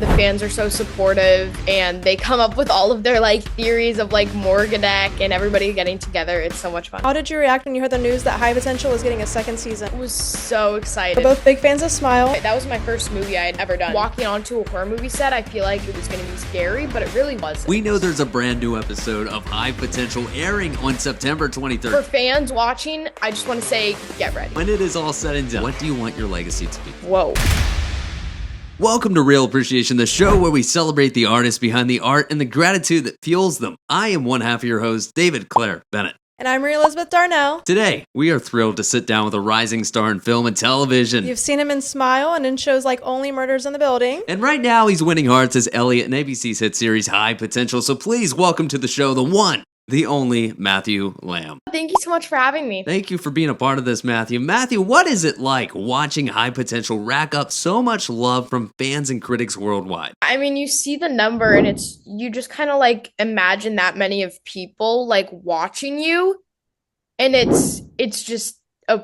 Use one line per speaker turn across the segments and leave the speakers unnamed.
The fans are so supportive, and they come up with all of their like theories of like Morgadek and everybody getting together. It's so much fun.
How did you react when you heard the news that High Potential was getting a second season?
I was so excited.
We're both big fans of Smile.
That was my first movie I had ever done. Walking onto a horror movie set, I feel like it was going to be scary, but it really wasn't.
We know there's a brand new episode of High Potential airing on September 23rd.
For fans watching, I just want to say, get ready.
When it is all said and done, what do you want your legacy to be?
Whoa.
Welcome to Real Appreciation, the show where we celebrate the artists behind the art and the gratitude that fuels them. I am one half of your host, David Claire Bennett.
And I'm Marie Elizabeth Darnell.
Today, we are thrilled to sit down with a rising star in film and television.
You've seen him in Smile and in shows like Only Murders in the Building.
And right now, he's winning hearts as Elliot in ABC's hit series High Potential. So please welcome to the show the one, the only Matthew Lamb.
Thank you so much for having me.
Thank you for being a part of this, Matthew. Matthew, what is it like watching High Potential rack up so much love from fans and critics worldwide?
I mean, you see the number and you just kind of like imagine that many of people like watching you, and it's just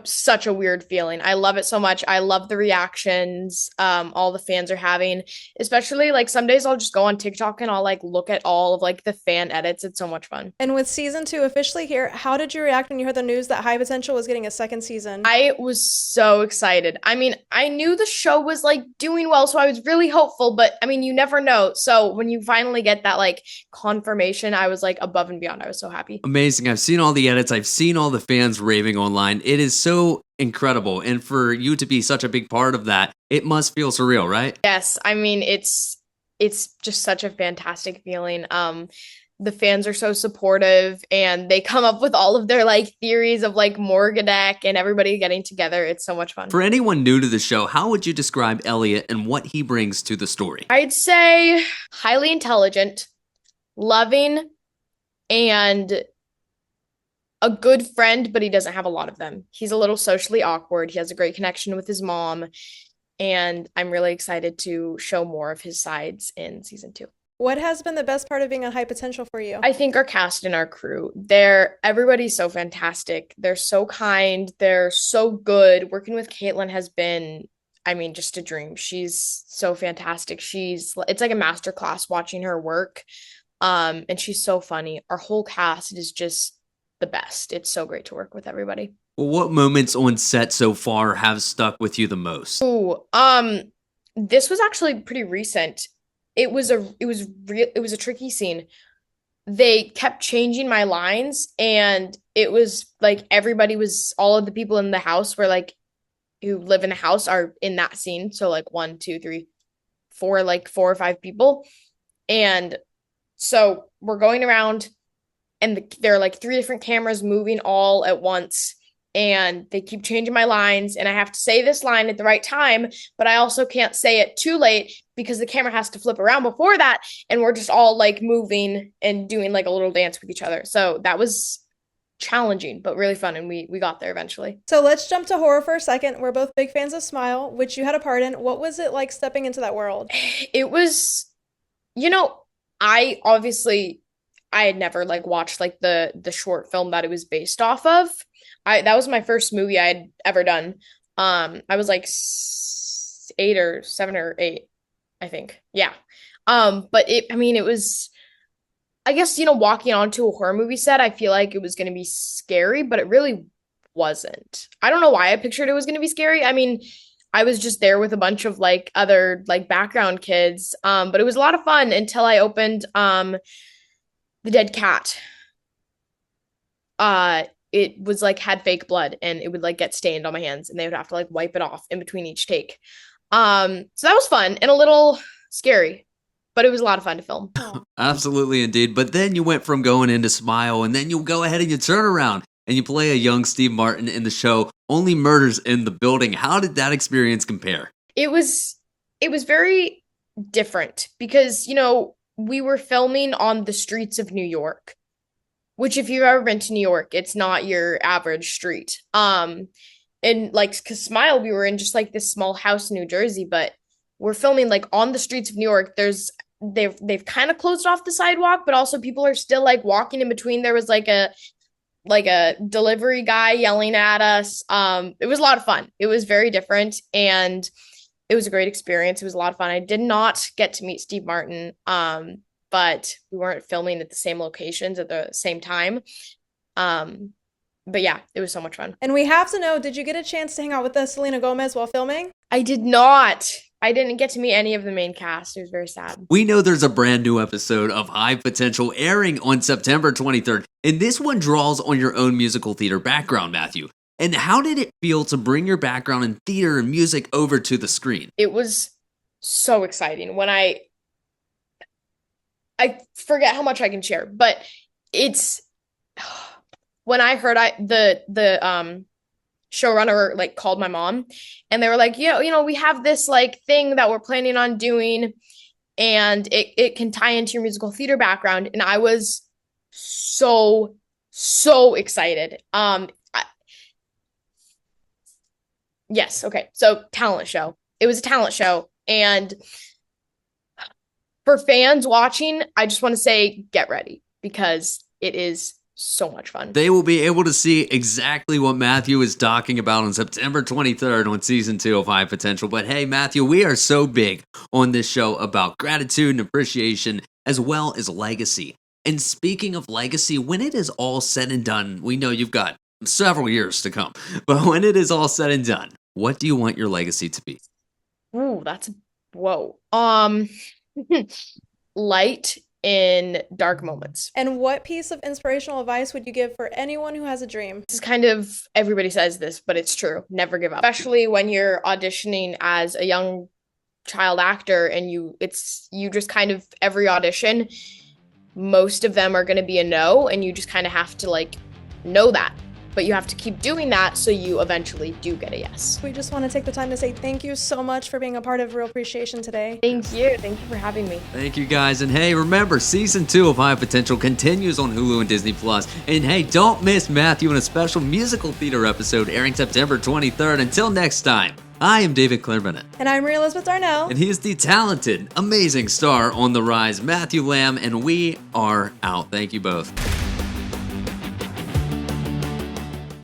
such a weird feeling. I love it so much. I love the reactions all the fans are having, especially like some days I'll just go on TikTok and I'll like look at all of like the fan edits. It's so much fun.
And with season 2 officially here, how did you react when you heard the news that High Potential was getting a second season?
I was so excited. I mean, I knew the show was like doing well, so I was really hopeful, but I mean, you never know. So when you finally get that like confirmation, I was like above and beyond. I was so happy.
Amazing. I've seen all the edits. I've seen all the fans raving online. It is so incredible. And for you to be such a big part of that, it must feel surreal, right?
Yes. I mean, it's just such a fantastic feeling. The fans are so supportive, and they come up with all of their like theories of like Morgadek and everybody getting together. It's so much fun.
For anyone new to the show, how would you describe Elliot and what he brings to the story?
I'd say highly intelligent, loving, and a good friend, but he doesn't have a lot of them. He's a little socially awkward. He has a great connection with his mom, and I'm really excited to show more of his sides in season 2.
What has been the best part of being on High Potential for you?
I think our cast and our crew, everybody's so fantastic. They're so kind. They're so good. Working with Kaitlin has been, I mean, just a dream. She's so fantastic. It's like a masterclass watching her work. And she's so funny. Our whole cast is just the best. It's so great to work with everybody.
Well, what moments on set so far have stuck with you the most?
Ooh, this was actually pretty recent. It was a tricky scene. They kept changing my lines, and it was like all of the people in the house who live in the house are in that scene. So like 1, 2, 3, 4, like 4 or 5 people. And so we're going around, and there are like 3 different cameras moving all at once, and they keep changing my lines, and I have to say this line at the right time, but I also can't say it too late because the camera has to flip around before that, and we're just all like moving and doing like a little dance with each other. So that was challenging, but really fun, and we got there eventually.
So let's jump to horror for a second. We're both big fans of Smile, which you had a part in. What was it like stepping into that world?
It was, I had never like watched like the short film that it was based off of. That was my first movie I had ever done. I was like 7 or 8, I think. Yeah. But it was, I guess, walking onto a horror movie set, I feel like it was going to be scary, but it really wasn't. I don't know why I pictured it was going to be scary. I mean, I was just there with a bunch of like other like background kids. But it was a lot of fun until I opened the dead cat. It was like had fake blood, and it would like get stained on my hands, and they would have to like wipe it off in between each take. So that was fun and a little scary, but it was a lot of fun to film.
Absolutely, indeed. But then you went from going into Smile, and then you go ahead and you turn around and you play a young Steve Martin in the show Only Murders in the Building. How did that experience compare?
It was very different because, we were filming on the streets of New York, which if you've ever been to New York, it's not your average street. And like, cause Smile, we were in just like this small house in New Jersey, but we're filming like on the streets of New York. They've kind of closed off the sidewalk, but also people are still like walking in between. There was like a delivery guy yelling at us. It was a lot of fun. It was very different. And It was a great experience. It was a lot of fun. I did not get to meet Steve Martin, but we weren't filming at the same locations at the same time. But yeah, it was so much fun.
And we have to know, did you get a chance to hang out with Selena Gomez while filming?
I did not. I didn't get to meet any of the main cast. It was very sad.
We know there's a brand new episode of High Potential airing on September 23rd, and this one draws on your own musical theater background, Matthew. And how did it feel to bring your background in theater and music over to the screen?
It was so exciting. When I forget how much I can share, but it's when I heard the showrunner like called my mom and they were like, yeah, you know, we have this like thing that we're planning on doing and it can tie into your musical theater background. And I was so excited. Yes, okay. So talent show. It was a talent show. And for fans watching, I just want to say get ready because it is so much fun.
They will be able to see exactly what Matthew is talking about on September 23rd on season 2 of High Potential. But hey, Matthew, we are so big on this show about gratitude and appreciation as well as legacy. And speaking of legacy, when it is all said and done, we know you've got several years to come. But when it is all said and done, what do you want your legacy to be?
Ooh, whoa. Light in dark moments.
And what piece of inspirational advice would you give for anyone who has a dream?
This is kind of, everybody says this, but it's true. Never give up. Especially when you're auditioning as a young child actor and you just kind of, every audition, most of them are going to be a no, and you just kind of have to like know that. But you have to keep doing that so you eventually do get a yes.
We just want to take the time to say thank you so much for being a part of Real Appreciation today.
Thank you. Thank you for having me.
Thank you, guys. And hey, remember, season 2 of High Potential continues on Hulu and Disney+. And hey, don't miss Matthew in a special musical theater episode airing September 23rd. Until next time, I am David Clairvennett.
And I'm Maria Elizabeth Darnell.
And he is the talented, amazing star on the rise, Matthew Lamb, and we are out. Thank you both.